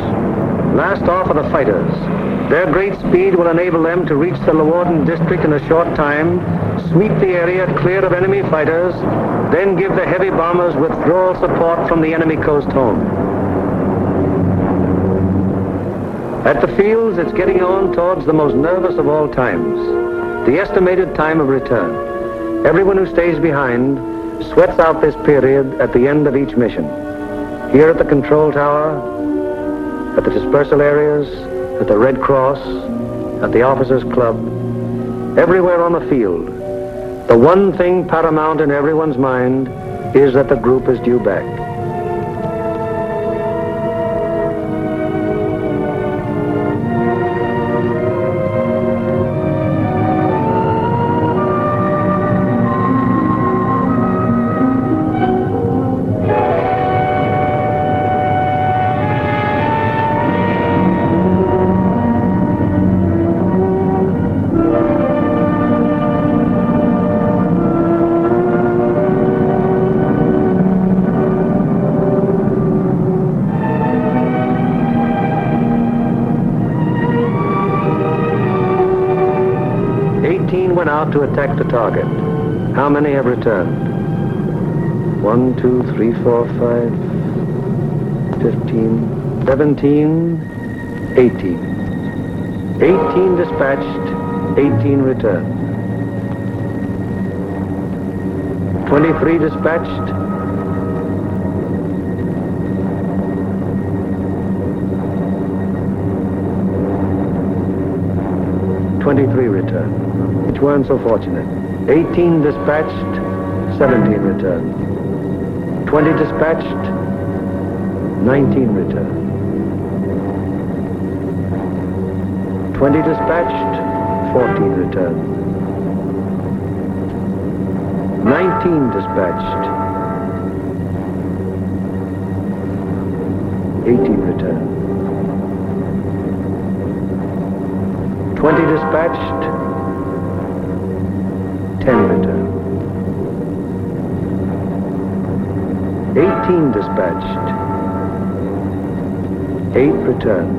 Last off are the fighters. Their great speed will enable them to reach the Leeuwarden district in a short time, sweep the area clear of enemy fighters, then give the heavy bombers withdrawal support from the enemy coast home. At the fields, it's getting on towards the most nervous of all times, the estimated time of return. Everyone who stays behind sweats out this period at the end of each mission. Here at the control tower, at the dispersal areas, at the Red Cross, at the Officers Club, everywhere on the field, the one thing paramount in everyone's mind is that the group is due back. Went out to attack the target. How many have returned? 1, 2, 3, 4, 5, 15, 17, 18. 18 dispatched, 18 returned. 23 dispatched. 23 returned, which weren't so fortunate. 18 dispatched, 17 returned. 20 dispatched, 19 returned. 20 dispatched, 14 returned. 19 dispatched, 18 returned. 20 dispatched, 10 returned. 18 dispatched, 8 returned.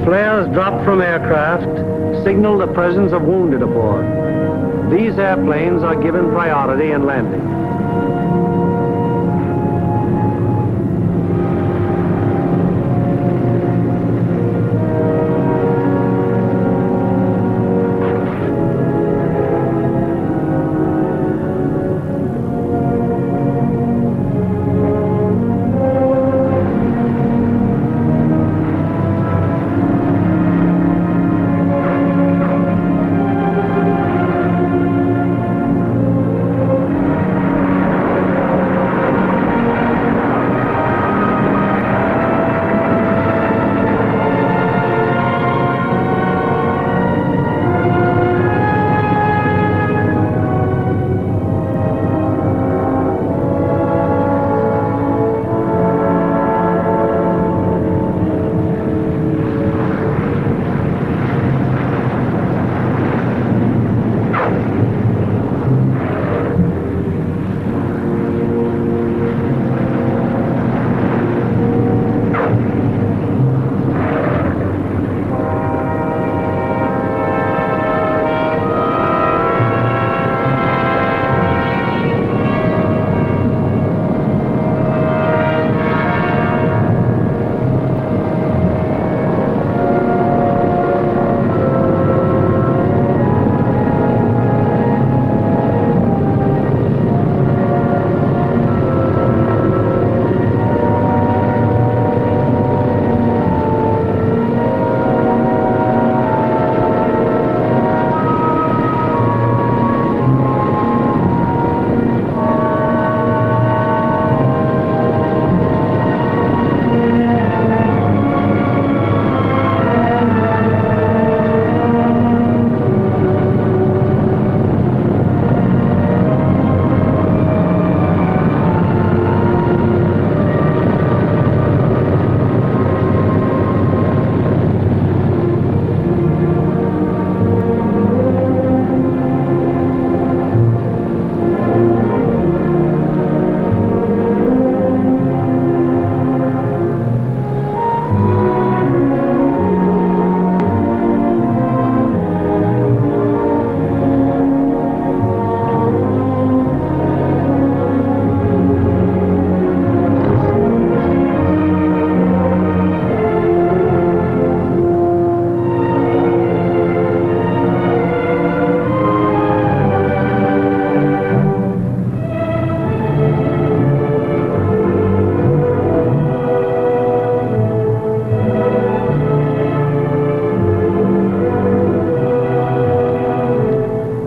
Flares dropped from aircraft signal the presence of wounded aboard. These airplanes are given priority in landing.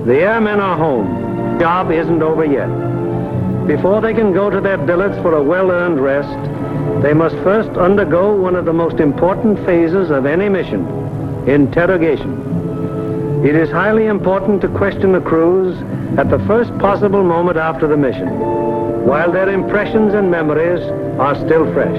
The airmen are home. Job isn't over yet. Before they can go to their billets for a well-earned rest, they must first undergo one of the most important phases of any mission, interrogation. It is highly important to question the crews at the first possible moment after the mission, while their impressions and memories are still fresh.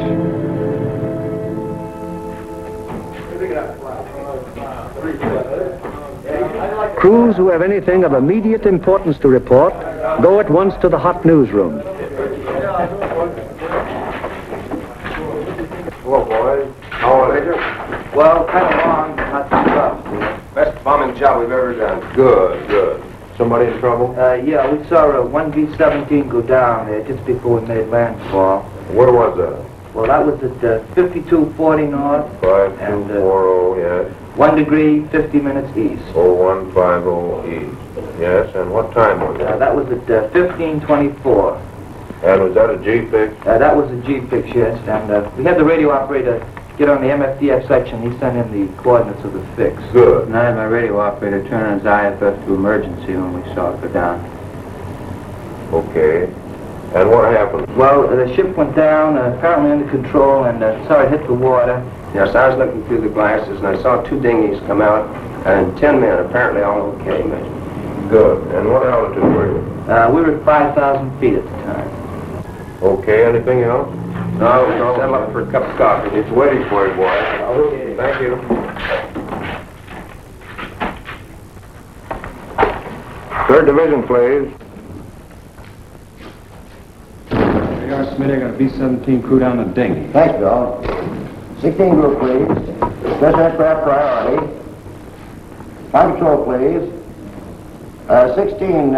Crews who have anything of immediate importance to report go at once to the hot newsroom. Hello, boys. How are they? Well, kind of long, not too rough. Best bombing job we've ever done. Good, good. Somebody in trouble? Yeah, we saw one B-17 go down there just before we made landfall. Where was that? Well, that was at 5240 north. 5240, yes. 1 degree, 50 minutes east. 0150 east. Yes, and what time was that? That was at 1524. And was that a G-fix? That was a G-fix, yes. And we had the radio operator get on the MFDF section. He sent in the coordinates of the fix. Good. And I had my radio operator turn on his IFF to emergency when we saw it go down. Okay. And what happened? Well, the ship went down, apparently under control, and saw it hit the water. Yes, I was looking through the glasses, and I saw 2 dinghies come out, and 10 men, apparently all okay. Good. And what altitude were you? We were at 5,000 feet at the time. Okay, anything else? No, settle up for a cup of coffee. It's waiting for you, boy. Okay. Thank you. 3rd Division, please. They are, Smitty. I got a B-17 crew down the dinghy. Thanks, Bill. 16 group, please. Stress aircraft priority. Fire patrol, please. 16,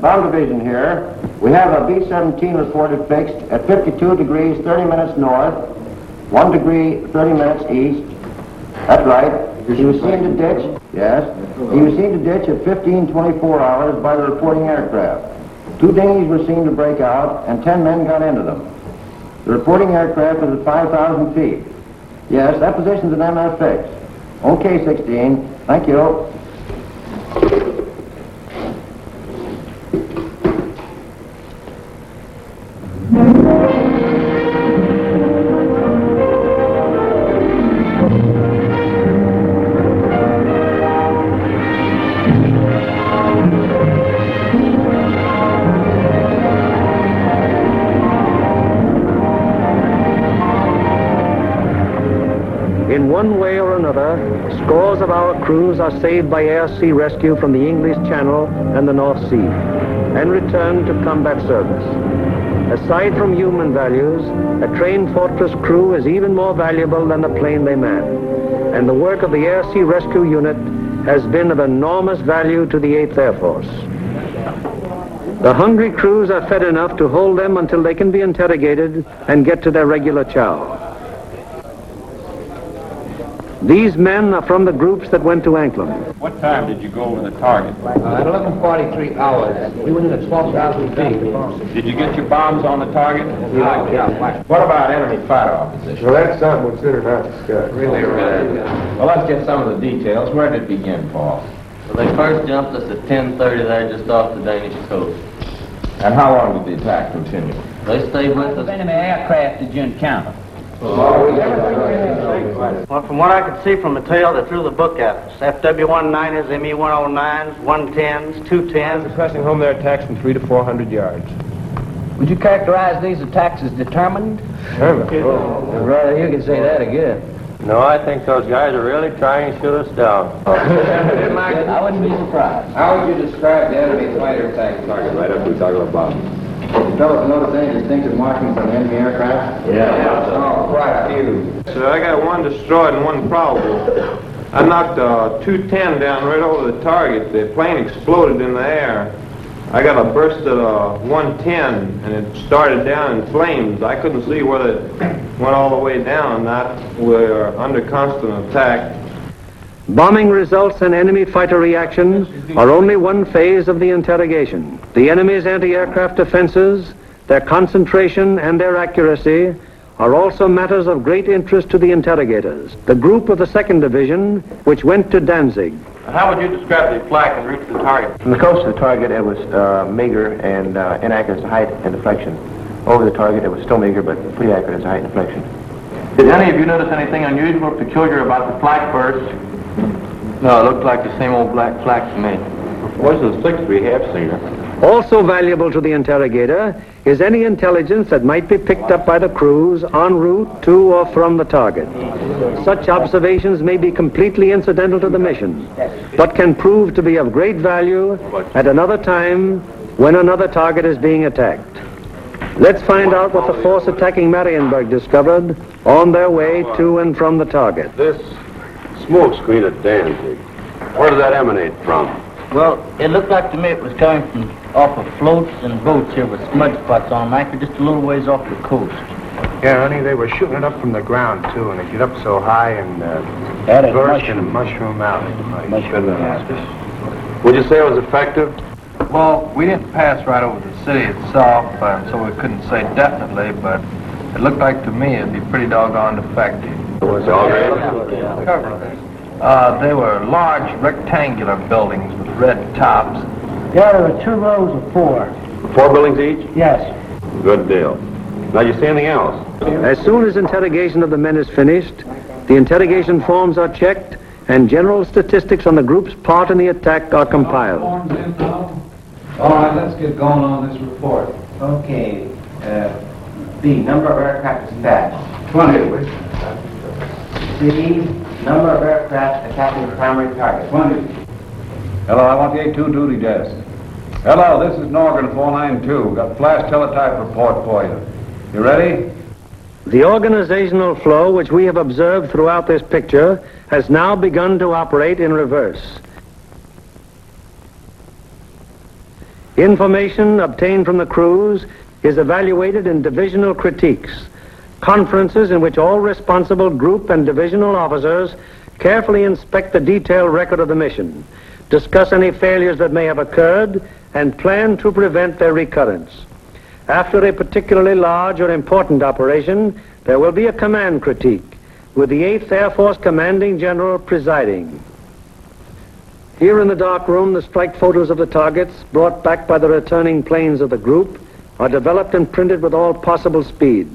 bomb division here. We have a B-17 reported fixed at 52 degrees, 30 minutes north, 1 degree, 30 minutes east. That's right. He was seen to ditch, yes. He was seen to ditch at 15:24 hours by the reporting aircraft. 2 dinghies were seen to break out, and 10 men got into them. The reporting aircraft is at 5,000 feet. Yes, that position's an MF fix. Okay, 16. Thank you. In one way or another, scores of our crews are saved by air-sea rescue from the English Channel and the North Sea and returned to combat service. Aside from human values, a trained fortress crew is even more valuable than the plane they man, and the work of the air-sea rescue unit has been of enormous value to the 8th Air Force. The hungry crews are fed enough to hold them until they can be interrogated and get to their regular chow. These men are from the groups that went to Anklam. What time did you go over the target? At 11:43 hours. We went in at 12,000 feet. Did you get your bombs on the target? Yeah. What about enemy fighter opposition? Well, that's something we consider not discussed. Really? Well, let's get some of the details. Where did it begin, Paul? Well, they first jumped us at 10:30 there just off the Danish coast. And how long did the attack continue? They stayed with us. Enemy aircraft did you encounter? Well, from what I could see from the tail, they threw the book at us. FW-19s, ME-109s, 110s, 210s. Pressing home their attacks from 300 to 400 yards. Would you characterize these attacks as determined? Brother, you can say that again. No, I think those guys are really trying to shoot us down. I wouldn't be surprised. How would you describe the enemy fighter attack target right up we talking about? Fellas, notice any distinctive markings on the enemy aircraft? Yeah. Oh, quite a few. So I got one destroyed and one probable. I knocked a 210 down right over the target. The plane exploded in the air. I got a burst at a 110, and it started down in flames. I couldn't see whether it went all the way down or not. We're under constant attack. Bombing results and enemy fighter reaction are only one phase of the interrogation. The enemy's anti-aircraft defenses, their concentration and their accuracy are also matters of great interest to the interrogators. The group of the 2nd Division, which went to Danzig. How would you describe the flak and route to the target? From the coast of the target, it was meager and inaccurate as to height and deflection. Over the target, it was still meager, but pretty accurate as to height and deflection. Did any of you notice anything unusual or peculiar about the flak burst? No, it looked like the same old black flak to me. What's the 6th we have seen her? Also valuable to the interrogator is any intelligence that might be picked up by the crews en route to or from the target. Such observations may be completely incidental to the mission, but can prove to be of great value at another time when another target is being attacked. Let's find out what the force attacking Marienburg discovered on their way to and from the target. This smoke screen at Danzig, where does that emanate from? Well, it looked like to me it was coming from off of floats and boats here with smudge spots on them, anchored just a little ways off the coast. Yeah, honey, they were shooting it up from the ground, too, and they get up so high and burst and mushroom out. Would you say it was effective? Well, we didn't pass right over the city itself, so we couldn't say definitely, but it looked like to me it'd be pretty doggone effective. Was all right? They were large rectangular buildings with red tops. Yeah, there were 2 rows of 4. 4 buildings each? Yes. Good deal. Now, you see anything else? As soon as interrogation of the men is finished, the interrogation forms are checked and general statistics on the group's part in the attack are compiled. All right, let's get going on this report. Okay. B, number of aircraft dispatched. 20. C, number of aircraft attacking the primary target. 20. Hello, I want the A2 duty desk. Hello, this is Norgan 492. Got flash teletype report for you. You ready? The organizational flow which we have observed throughout this picture has now begun to operate in reverse. Information obtained from the crews is evaluated in divisional critiques, conferences in which all responsible group and divisional officers carefully inspect the detailed record of the mission, discuss any failures that may have occurred, and plan to prevent their recurrence. After a particularly large or important operation, there will be a command critique, with the 8th Air Force Commanding General presiding. Here in the dark room, the strike photos of the targets brought back by the returning planes of the group are developed and printed with all possible speed,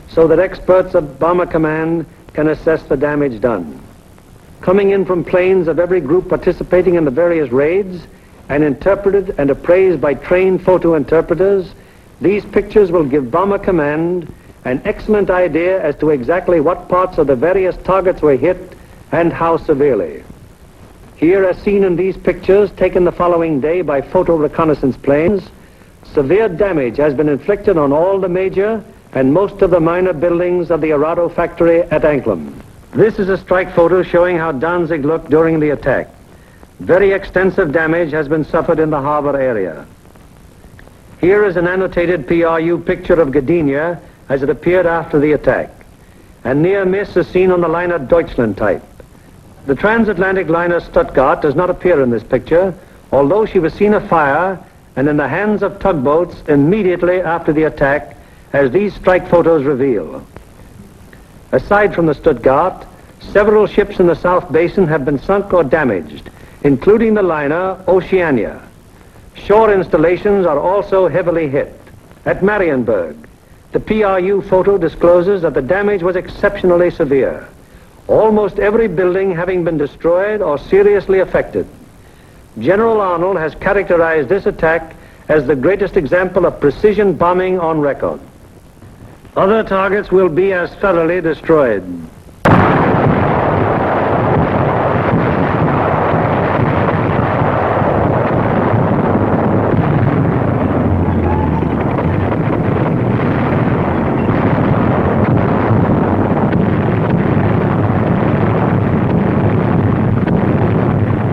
so that experts of Bomber Command can assess the damage done. Coming in from planes of every group participating in the various raids and interpreted and appraised by trained photo interpreters, these pictures will give Bomber Command an excellent idea as to exactly what parts of the various targets were hit and how severely. Here, as seen in these pictures taken the following day by photo reconnaissance planes, severe damage has been inflicted on all the major and most of the minor buildings of the Arado factory at Anklam. This is a strike photo showing how Danzig looked during the attack. Very extensive damage has been suffered in the harbor area. Here is an annotated PRU picture of Gdynia as it appeared after the attack. A near miss is seen on the liner Deutschland type. The transatlantic liner Stuttgart does not appear in this picture, although she was seen afire and in the hands of tugboats immediately after the attack, as these strike photos reveal. Aside from the Stuttgart, several ships in the South Basin have been sunk or damaged, including the liner Oceania. Shore installations are also heavily hit. At Marienburg, the PRU photo discloses that the damage was exceptionally severe, almost every building having been destroyed or seriously affected. General Arnold has characterized this attack as the greatest example of precision bombing on record. Other targets will be as thoroughly destroyed.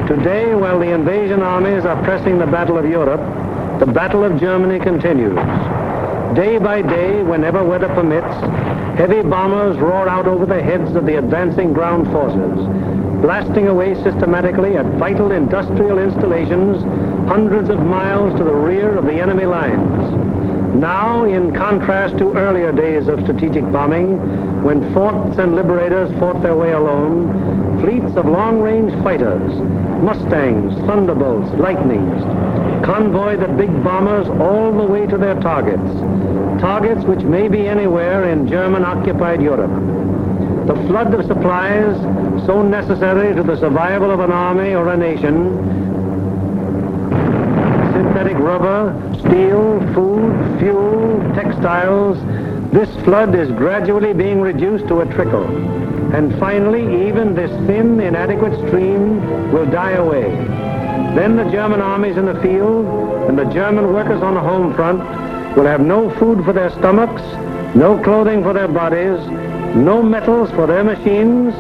Today, while the invasion armies are pressing the Battle of Europe, the Battle of Germany continues. Day by day, whenever weather permits, heavy bombers roar out over the heads of the advancing ground forces, blasting away systematically at vital industrial installations hundreds of miles to the rear of the enemy lines. Now, in contrast to earlier days of strategic bombing, when forts and liberators fought their way alone, fleets of long-range fighters, Mustangs, Thunderbolts, Lightnings, convoy the big bombers all the way to their targets which may be anywhere in German-occupied Europe. The flood of supplies so necessary to the survival of an army or a nation, synthetic rubber, steel, food, fuel, textiles, this flood is gradually being reduced to a trickle. And finally, even this thin, inadequate stream will die away. Then the German armies in the field and the German workers on the home front will have no food for their stomachs, no clothing for their bodies, no metals for their machines,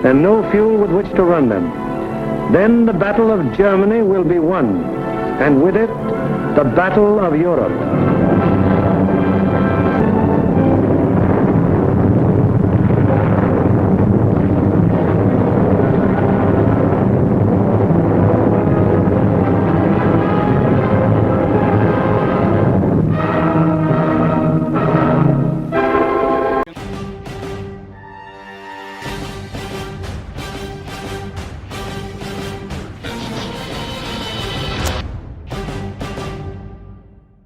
and no fuel with which to run them. then the Battle of Germany will be won, and with it, the Battle of Europe.